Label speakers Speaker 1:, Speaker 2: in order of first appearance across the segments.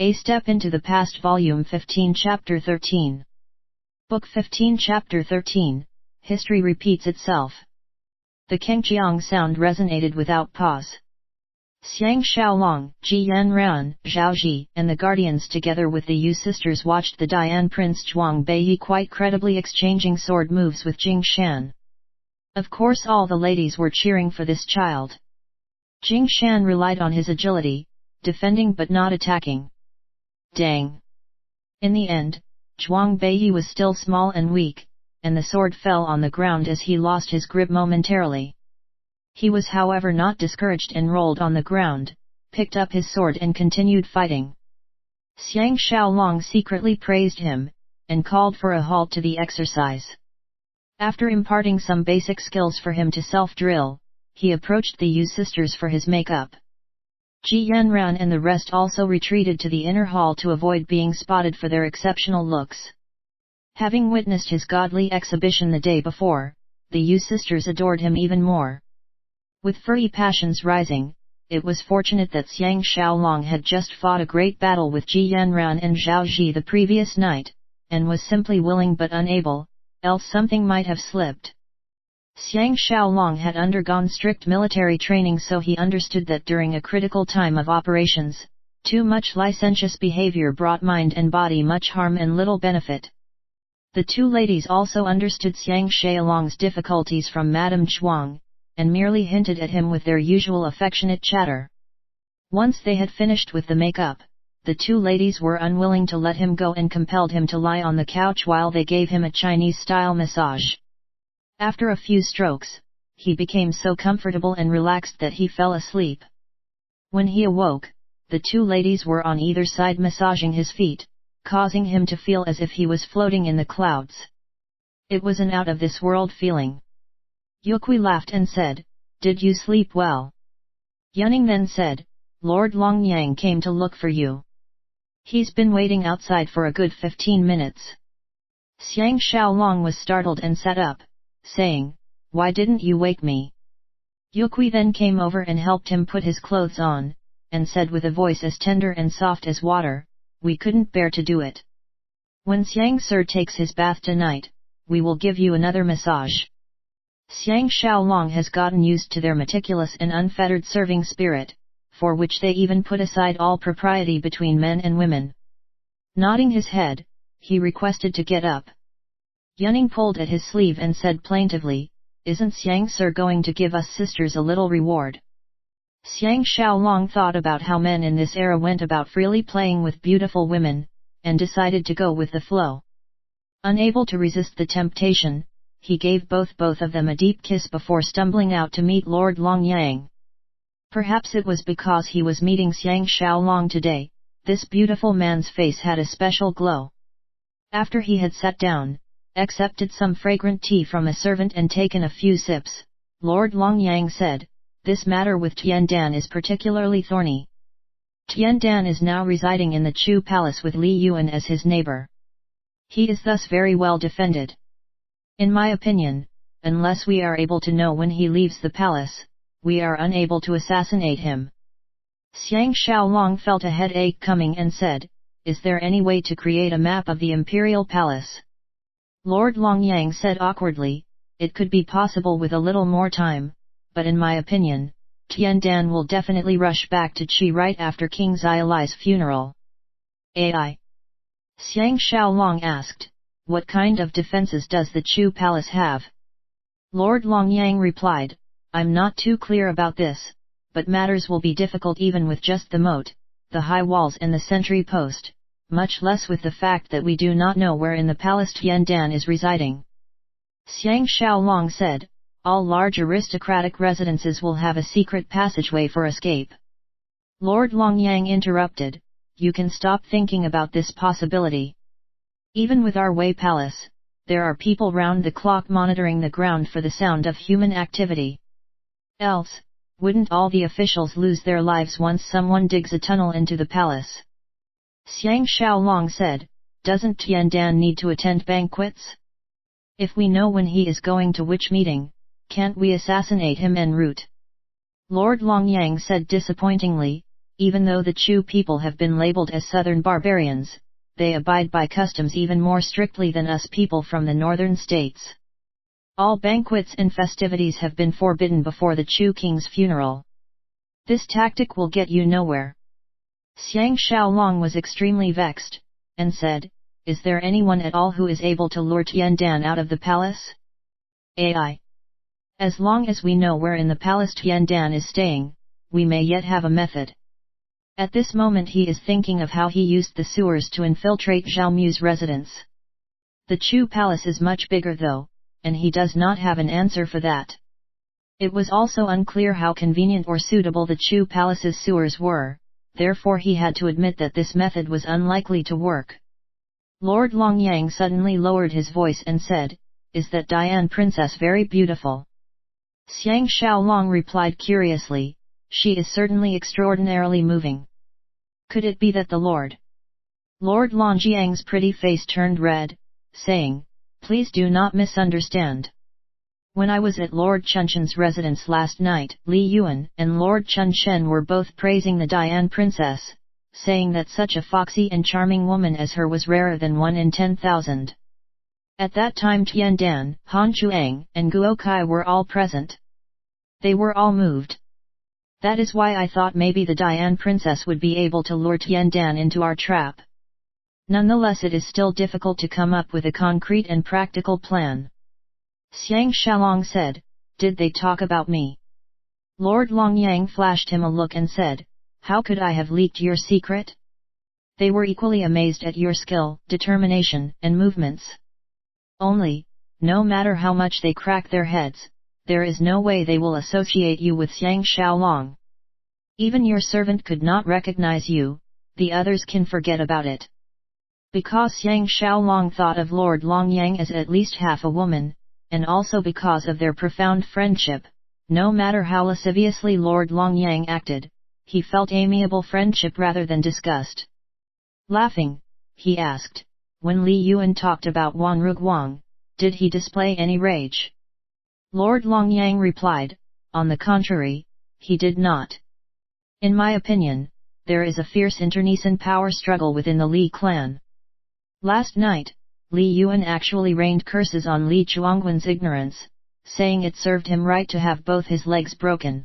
Speaker 1: A Step into the Past Volume 15 Chapter 13. Book 15 Chapter 13, History Repeats Itself. The Kengjiang sound resonated without pause. Xiang Xiaolong, Ji Yanran, Zhao Ji, and the guardians together with the Yu sisters watched the Dian Prince Zhuang Beiyi quite credibly exchanging sword moves with Jing Shan. Of course all the ladies were cheering for this child. Jing Shan relied on his agility, defending but not attacking. Dang! In the end, Zhuang Beiyi was still small and weak, and the sword fell on the ground as he lost his grip momentarily. He was however not discouraged and rolled on the ground, picked up his sword and continued fighting. Xiang Xiaolong secretly praised him, and called for a halt to the exercise. After imparting some basic skills for him to self-drill, he approached the Yu sisters for his make-up. Ji Yanran and the rest also retreated to the inner hall to avoid being spotted for their exceptional looks. Having witnessed his godly exhibition the day before, the Yu sisters adored him even more. With furry passions rising, it was fortunate that Xiang Xiaolong had just fought a great battle with Ji Yanran and Zhao Ji the previous night, and was simply willing but unable, else something might have slipped. Xiang Xiaolong had undergone strict military training, so he understood that during a critical time of operations, too much licentious behavior brought mind and body much harm and little benefit. The two ladies also understood Xiang Xiaolong's difficulties from Madame Zhuang, and merely hinted at him with their usual affectionate chatter. Once they had finished with the makeup, the two ladies were unwilling to let him go and compelled him to lie on the couch while they gave him a Chinese-style massage. After a few strokes, he became so comfortable and relaxed that he fell asleep. When he awoke, the two ladies were on either side massaging his feet, causing him to feel as if he was floating in the clouds. It was an out-of-this-world feeling. Yuqi laughed and said, "Did you sleep well?" Yuning then said, "Lord Longyang came to look for you. He's been waiting outside for a good 15 minutes. Xiang Xiaolong was startled and sat up, saying, "Why didn't you wake me?" Yuqi then came over and helped him put his clothes on, and said with a voice as tender and soft as water, "We couldn't bear to do it. When Xiang Sir takes his bath tonight, we will give you another massage." Xiang Xiaolong has gotten used to their meticulous and unfettered serving spirit, for which they even put aside all propriety between men and women. Nodding his head, he requested to get up. Yuning pulled at his sleeve and said plaintively, "Isn't Xiang Sir going to give us sisters a little reward?" Xiang Xiaolong thought about how men in this era went about freely playing with beautiful women, and decided to go with the flow. Unable to resist the temptation, he gave both of them a deep kiss before stumbling out to meet Lord Longyang. Perhaps it was because he was meeting Xiang Xiaolong today, this beautiful man's face had a special glow. After he had sat down, accepted some fragrant tea from a servant and taken a few sips, Lord Longyang said, "This matter with Tiandan is particularly thorny. Tiandan is now residing in the Chu Palace with Li Yuan as his neighbor. He is thus very well defended. In my opinion, unless we are able to know when he leaves the palace, we are unable to assassinate him." Xiang Xiaolong felt a headache coming and said, "Is there any way to create a map of the imperial palace?" Lord Longyang said awkwardly, "It could be possible with a little more time, but in my opinion, Tiandan will definitely rush back to Qi right after King Xiaolai's funeral." AI. Xiang Xiaolong asked, "What kind of defenses does the Chu Palace have?" Lord Longyang replied, "I'm not too clear about this, but matters will be difficult even with just the moat, the high walls and the sentry post, much less with the fact that we do not know where in the palace Tiandan is residing." Xiang Xiaolong said, "All large aristocratic residences will have a secret passageway for escape." Lord Longyang interrupted, "You can stop thinking about this possibility. Even with our Wei Palace, there are people round the clock monitoring the ground for the sound of human activity. Else, wouldn't all the officials lose their lives once someone digs a tunnel into the palace?" Xiang Xiaolong said, "Doesn't Tiandan need to attend banquets? If we know when he is going to which meeting, can't we assassinate him en route?" Lord Longyang said disappointingly, even though the Chu people have been labeled as southern barbarians, they abide by customs even more strictly than us people from the northern states. All banquets and festivities have been forbidden before the Chu king's funeral. This tactic will get you nowhere. Xiang Xiaolong was extremely vexed, and said, "Is there anyone at all who is able to lure Tiandan out of the palace? Ai. As long as we know where in the palace Tiandan is staying, we may yet have a method." At this moment he is thinking of how he used the sewers to infiltrate Zhao Mu's residence. The Chu palace is much bigger though, and he does not have an answer for that. It was also unclear how convenient or suitable the Chu palace's sewers were, therefore he had to admit that this method was unlikely to work. Lord Longyang suddenly lowered his voice and said, "Is that Dian princess very beautiful?" Xiang Xiaolong replied curiously, "She is certainly extraordinarily moving. Could it be that the Lord Longyang's pretty face turned red, saying, "Please do not misunderstand. When I was at Lord Chunshen's residence last night, Li Yuan and Lord Chunshen were both praising the Dian princess, saying that such a foxy and charming woman as her was rarer than 1 in 10,000. At that time Tiandan, Han Chuang, and Guo Kai were all present. They were all moved. That is why I thought maybe the Dian princess would be able to lure Tiandan into our trap. Nonetheless, it is still difficult to come up with a concrete and practical plan." Xiang Xiaolong said, "Did they talk about me?" Lord Longyang flashed him a look and said, "How could I have leaked your secret? They were equally amazed at your skill, determination, and movements. Only, no matter how much they crack their heads, there is no way they will associate you with Xiang Xiaolong. Even your servant could not recognize you, the others can forget about it." Because Xiang Xiaolong thought of Lord Longyang as at least half a woman, and also because of their profound friendship, no matter how lasciviously Lord Longyang acted, he felt amiable friendship rather than disgust. Laughing, he asked, "When Li Yuan talked about Wan Ruguang, did he display any rage?" Lord Longyang replied, "On the contrary, he did not. In my opinion, there is a fierce internecine power struggle within the Li clan. Last night, Li Yuan actually rained curses on Li Chuangwen's ignorance, saying it served him right to have both his legs broken."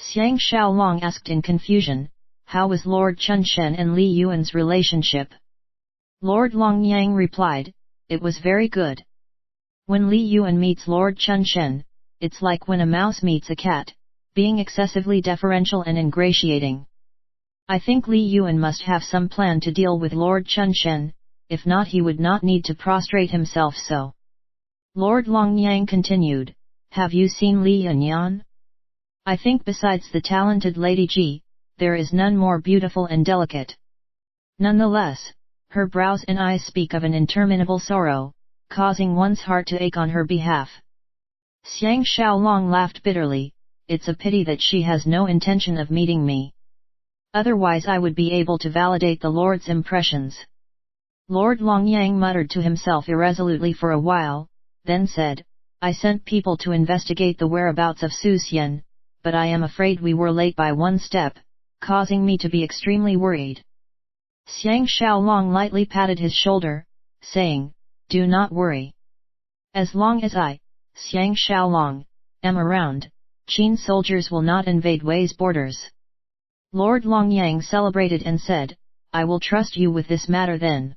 Speaker 1: Xiang Xiaolong asked in confusion, "How was Lord Chunshen and Li Yuan's relationship?" Lord Longyang replied, "It was very good. When Li Yuan meets Lord Chunshen, it's like when a mouse meets a cat, being excessively deferential and ingratiating. I think Li Yuan must have some plan to deal with Lord Chunshen, if not he would not need to prostrate himself so." Lord Longyang continued, "Have you seen Li Yanyan? I think besides the talented Lady Ji, there is none more beautiful and delicate. Nonetheless, her brows and eyes speak of an interminable sorrow, causing one's heart to ache on her behalf." Xiang Xiaolong laughed bitterly, "It's a pity that she has no intention of meeting me. Otherwise I would be able to validate the Lord's impressions." Lord Longyang muttered to himself irresolutely for a while, then said, "I sent people to investigate the whereabouts of Su Xian, but I am afraid we were late by one step, causing me to be extremely worried." Xiang Xiaolong lightly patted his shoulder, saying, "Do not worry. As long as I, Xiang Xiaolong, am around, Qin soldiers will not invade Wei's borders." Lord Longyang celebrated and said, "I will trust you with this matter then."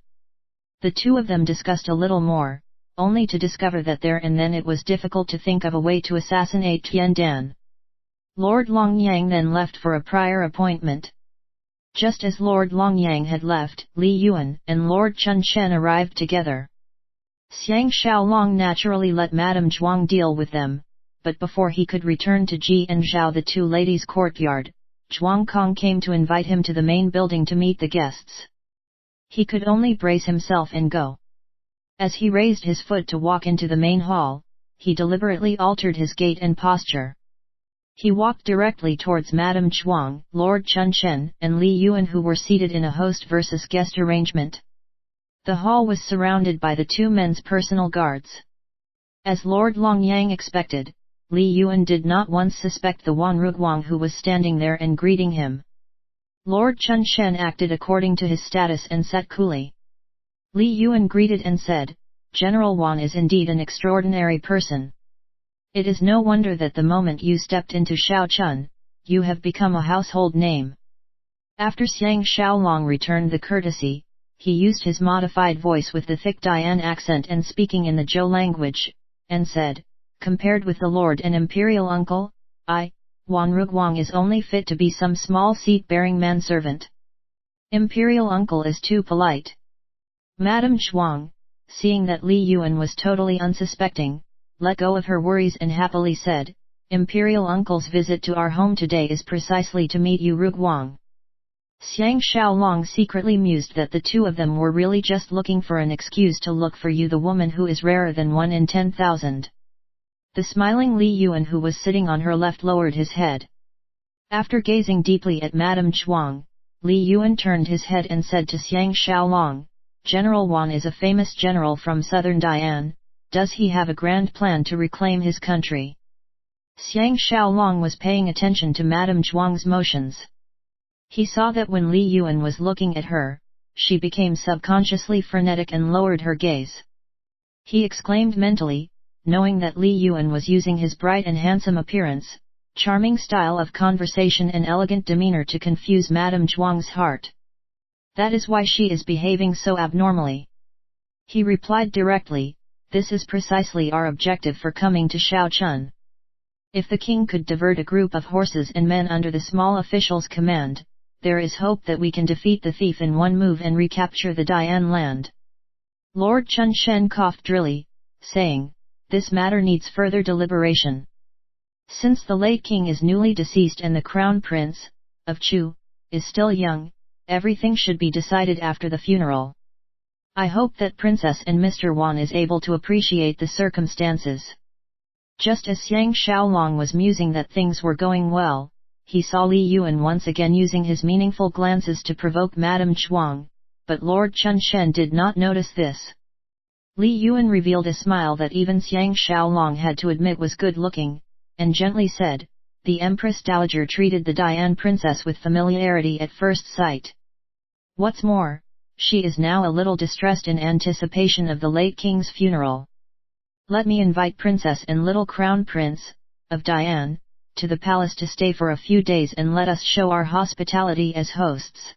Speaker 1: The two of them discussed a little more, only to discover that there and then it was difficult to think of a way to assassinate Tiandan. Lord Longyang then left for a prior appointment. Just as Lord Longyang had left, Li Yuan and Lord Chunshen arrived together. Xiang Xiaolong naturally let Madame Zhuang deal with them, but before he could return to Ji and Zhao the two ladies' courtyard, Zhuang Kong came to invite him to the main building to meet the guests. He could only brace himself and go. As he raised his foot to walk into the main hall, he deliberately altered his gait and posture. He walked directly towards Madame Zhuang, Lord Chunshen, and Li Yuan, who were seated in a host versus guest arrangement. The hall was surrounded by the two men's personal guards. As Lord Longyang expected, Li Yuan did not once suspect the Wan Ruguang who was standing there and greeting him. Lord Chun Shen acted according to his status and sat coolly. Li Yuan greeted and said, General Wan is indeed an extraordinary person. It is no wonder that the moment you stepped into Shaochun, you have become a household name. After Xiang Xiaolong returned the courtesy, he used his modified voice with the thick Dian accent and speaking in the Zhou language, and said, compared with the lord and imperial uncle, Wan Ruguang is only fit to be some small seat-bearing manservant. Imperial uncle is too polite. Madame Zhuang, seeing that Li Yuan was totally unsuspecting, let go of her worries and happily said, Imperial uncle's visit to our home today is precisely to meet you Ruguang. Xiang Xiaolong secretly mused that the two of them were really just looking for an excuse to look for you, the woman who is rarer than 1 in 10,000. The smiling Li Yuan, who was sitting on her left, lowered his head. After gazing deeply at Madame Zhuang, Li Yuan turned his head and said to Xiang Xiaolong, General Wan is a famous general from southern Dian, does he have a grand plan to reclaim his country? Xiang Xiaolong was paying attention to Madame Zhuang's motions. He saw that when Li Yuan was looking at her, she became subconsciously frenetic and lowered her gaze. He exclaimed mentally, knowing that Li Yuan was using his bright and handsome appearance, charming style of conversation and elegant demeanor to confuse Madame Zhuang's heart. That is why she is behaving so abnormally. He replied directly, this is precisely our objective for coming to Shaochun. If the king could divert a group of horses and men under the small official's command, there is hope that we can defeat the thief in one move and recapture the Dian land. Lord Chun Shen coughed drily, saying, this matter needs further deliberation. Since the late king is newly deceased and the crown prince, of Chu, is still young, everything should be decided after the funeral. I hope that Princess and Mr. Wan is able to appreciate the circumstances. Just as Xiang Xiaolong was musing that things were going well, he saw Li Yuan once again using his meaningful glances to provoke Madame Zhuang, but Lord Chun Shen did not notice this. Li Yuan revealed a smile that even Xiang Xiaolong had to admit was good-looking, and gently said, the Empress Dowager treated the Dian princess with familiarity at first sight. What's more, she is now a little distressed in anticipation of the late king's funeral. Let me invite Princess and little Crown Prince, of Dian, to the palace to stay for a few days and let us show our hospitality as hosts.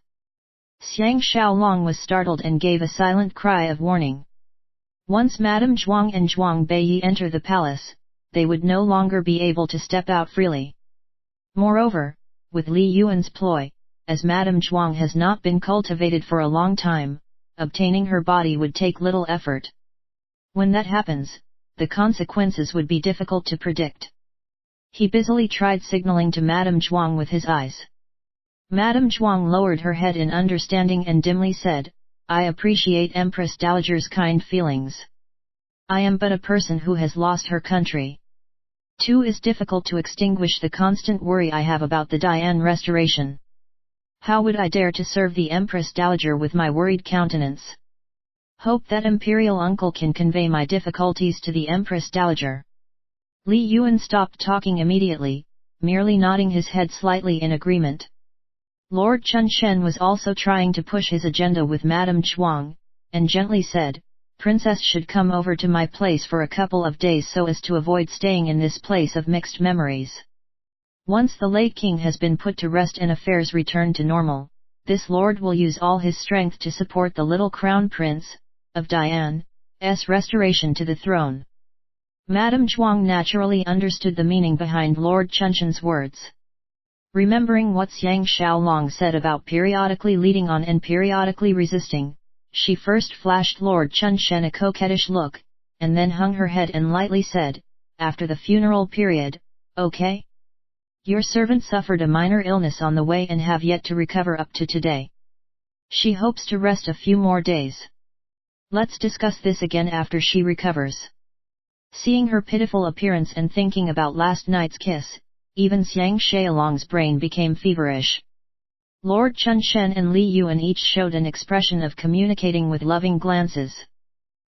Speaker 1: Xiang Xiaolong was startled and gave a silent cry of warning. Once Madame Zhuang and Zhuang Beiyi enter the palace, they would no longer be able to step out freely. Moreover, with Li Yuan's ploy, as Madame Zhuang has not been cultivated for a long time, obtaining her body would take little effort. When that happens, the consequences would be difficult to predict. He busily tried signaling to Madame Zhuang with his eyes. Madame Zhuang lowered her head in understanding and dimly said, I appreciate Empress Dowager's kind feelings. I am but a person who has lost her country. Too is difficult to extinguish the constant worry I have about the Dian restoration. How would I dare to serve the Empress Dowager with my worried countenance? Hope that Imperial Uncle can convey my difficulties to the Empress Dowager. Li Yuan stopped talking immediately, merely nodding his head slightly in agreement. Lord Chun Shen was also trying to push his agenda with Madame Zhuang, and gently said, Princess should come over to my place for a couple of days so as to avoid staying in this place of mixed memories. Once the late king has been put to rest and affairs return to normal, this lord will use all his strength to support the little crown prince, of Dian's restoration to the throne. Madame Zhuang naturally understood the meaning behind Lord Chun Shen's words. Remembering what Xiang Xiaolong said about periodically leading on and periodically resisting, she first flashed Lord Chun Shen a coquettish look, and then hung her head and lightly said, after the funeral period, okay? Your servant suffered a minor illness on the way and have yet to recover up to today. She hopes to rest a few more days. Let's discuss this again after she recovers. Seeing her pitiful appearance and thinking about last night's kiss, even Xiang Xiaolong's brain became feverish. Lord Chun Shen and Li Yuan each showed an expression of communicating with loving glances.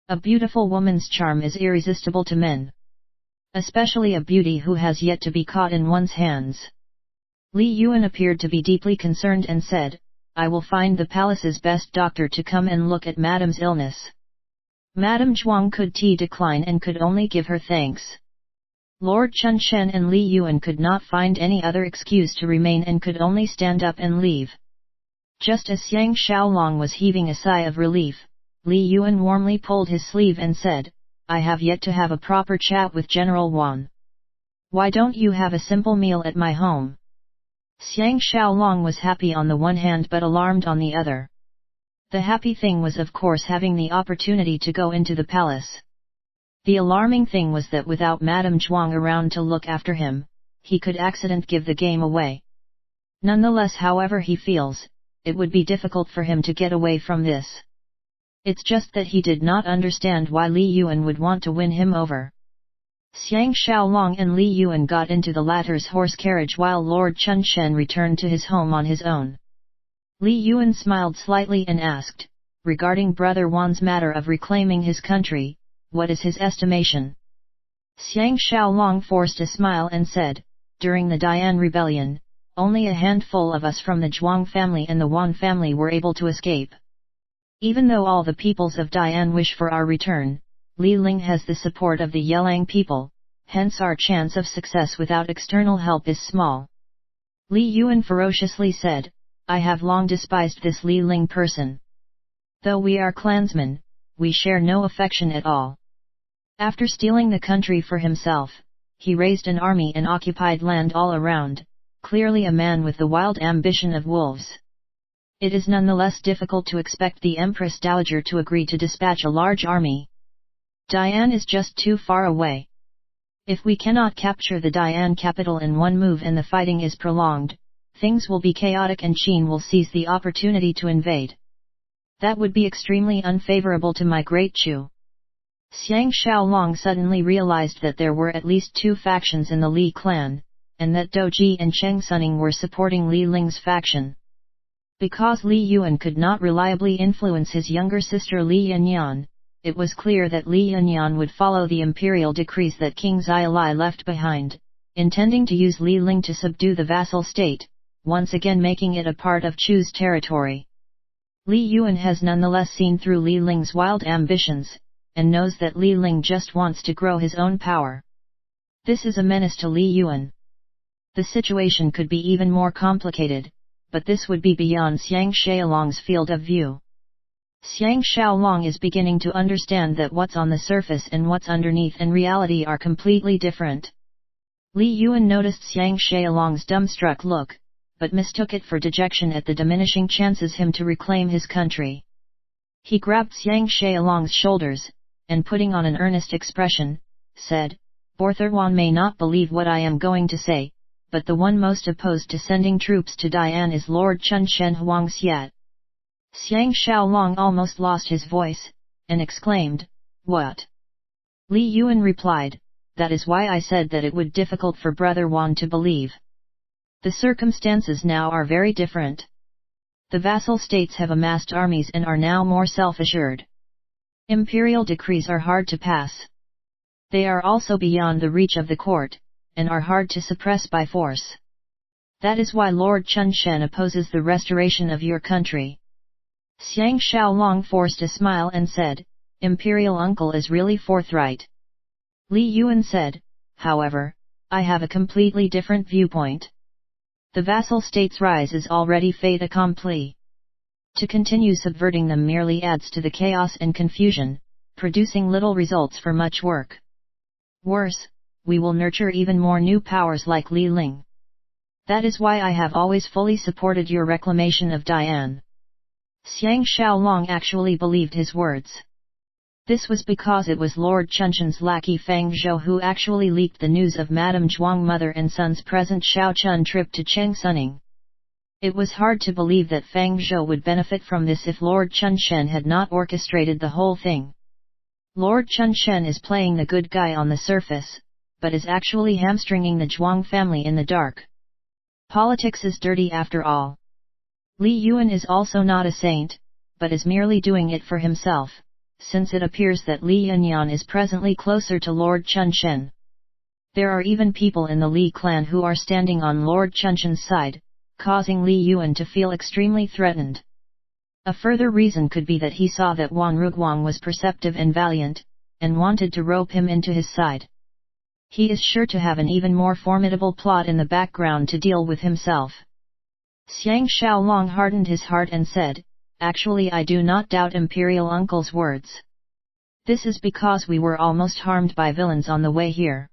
Speaker 1: A beautiful woman's charm is irresistible to men. Especially a beauty who has yet to be caught in one's hands. Li Yuan appeared to be deeply concerned and said, I will find the palace's best doctor to come and look at Madame's illness. Madame Zhuang could decline and could only give her thanks. Lord Chun Shen and Li Yuan could not find any other excuse to remain and could only stand up and leave. Just as Xiang Xiaolong was heaving a sigh of relief, Li Yuan warmly pulled his sleeve and said, I have yet to have a proper chat with General Wan. Why don't you have a simple meal at my home? Xiang Xiaolong was happy on the one hand but alarmed on the other. The happy thing was of course having the opportunity to go into the palace. The alarming thing was that without Madame Zhuang around to look after him, he could accident give the game away. Nonetheless, however he feels, it would be difficult for him to get away from this. It's just that he did not understand why Li Yuan would want to win him over. Xiang Xiaolong and Li Yuan got into the latter's horse carriage while Lord Chun Shen returned to his home on his own. Li Yuan smiled slightly and asked, regarding Brother Wan's matter of reclaiming his country, what is his estimation? Xiang Xiaolong forced a smile and said, during the Dian rebellion, only a handful of us from the Zhuang family and the Wan family were able to escape. Even though all the peoples of Dian wish for our return, Li Ling has the support of the Yelang people, hence our chance of success without external help is small. Li Yuan ferociously said, I have long despised this Li Ling person. Though we are clansmen, we share no affection at all. After stealing the country for himself, he raised an army and occupied land all around, clearly a man with the wild ambition of wolves. It is nonetheless difficult to expect the Empress Dowager to agree to dispatch a large army. Dian is just too far away. If we cannot capture the Dian capital in one move and the fighting is prolonged, things will be chaotic and Qin will seize the opportunity to invade. That would be extremely unfavorable to my great Chu. Xiang Xiaolong suddenly realized that there were at least two factions in the Li clan, and that Doji and Cheng Suning were supporting Li Ling's faction. Because Li Yuan could not reliably influence his younger sister Li Yanyan, it was clear that Li Yanyan would follow the imperial decrees that King Xiaolai left behind, intending to use Li Ling to subdue the vassal state, once again making it a part of Chu's territory. Li Yuan has nonetheless seen through Li Ling's wild ambitions, and knows that Li Ling just wants to grow his own power. This is a menace to Li Yuan. The situation could be even more complicated, but this would be beyond Xiang Xiaolong's field of view. Xiang Xiaolong is beginning to understand that what's on the surface and what's underneath in reality are completely different. Li Yuan noticed Xiang Xiaolong's dumbstruck look, but mistook it for dejection at the diminishing chances him to reclaim his country. He grabbed Xiang Xiaolong's shoulders, and putting on an earnest expression, said, Brother Wan may not believe what I am going to say, but the one most opposed to sending troops to Dian is Lord Chun Shen Huang Xiat. Xiang Xiaolong almost lost his voice, and exclaimed, What? Li Yuan replied, That is why I said that it would be difficult for Brother Wan to believe. The circumstances now are very different. The vassal states have amassed armies and are now more self-assured. Imperial decrees are hard to pass. They are also beyond the reach of the court, and are hard to suppress by force. That is why Lord Chun Shen opposes the restoration of your country. Xiang Xiaolong forced a smile and said, Imperial uncle is really forthright. Li Yuan said, however, I have a completely different viewpoint. The vassal states' rise is already fait accompli. To continue subverting them merely adds to the chaos and confusion, producing little results for much work. Worse, we will nurture even more new powers like Li Ling. That is why I have always fully supported your reclamation of Dian. Xiang Xiaolong actually believed his words. This was because it was Lord Chunshen's lackey Fang Zhou who actually leaked the news of Madame Zhuang mother and son's present Shaochun trip to Cheng Suning. It was hard to believe that Fang Zhou would benefit from this if Lord Chun Shen had not orchestrated the whole thing. Lord Chun Shen is playing the good guy on the surface, but is actually hamstringing the Zhuang family in the dark. Politics is dirty after all. Li Yuan is also not a saint, but is merely doing it for himself, since it appears that Li Yanyan is presently closer to Lord Chun Shen. There are even people in the Li clan who are standing on Lord Chunshan's side, causing Li Yuan to feel extremely threatened. A further reason could be that he saw that Wan Ruguang was perceptive and valiant, and wanted to rope him into his side. He is sure to have an even more formidable plot in the background to deal with himself. Xiang Xiaolong hardened his heart and said, "Actually, I do not doubt Imperial Uncle's words. This is because we were almost harmed by villains on the way here."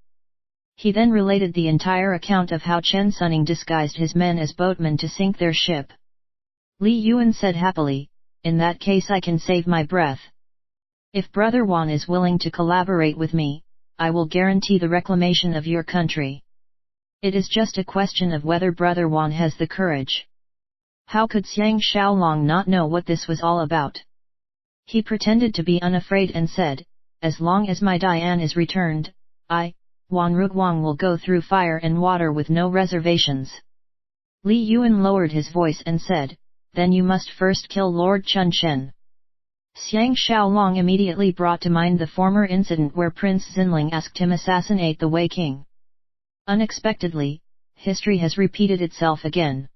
Speaker 1: He then related the entire account of how Chen Suning disguised his men as boatmen to sink their ship. Li Yuan said happily, "In that case I can save my breath. If Brother Wan is willing to collaborate with me, I will guarantee the reclamation of your country. It is just a question of whether Brother Wan has the courage." How could Xiang Xiaolong not know what this was all about? He pretended to be unafraid and said, "As long as my Dian is returned, Wan Ruguang will go through fire and water with no reservations." Li Yuan lowered his voice and said, "Then you must first kill Lord Chunshan." Xiang Xiaolong immediately brought to mind the former incident where Prince Xinling asked him assassinate the Wei King. Unexpectedly, history has repeated itself again.